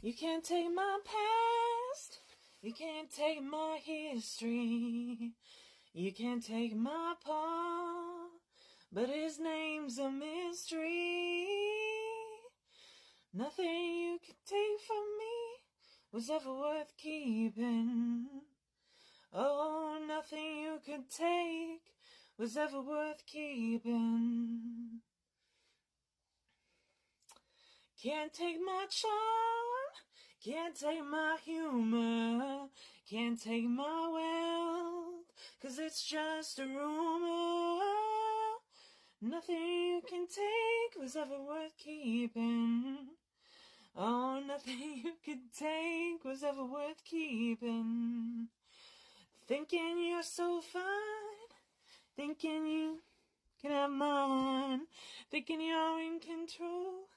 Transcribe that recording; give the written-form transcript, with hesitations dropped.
You can't take my past, you can't take my history, you can't take my pa, but his name's a mystery. Nothing you could take from me was ever worth keeping. Oh, nothing you could take was ever worth keeping. Can't take my charm, can't take my humor, can't take my wealth, 'cause it's just a rumor. Nothing you can take was ever worth keeping. Oh, nothing you could take was ever worth keeping. Thinking you're so fine, thinking you can have mine, thinking you're in control.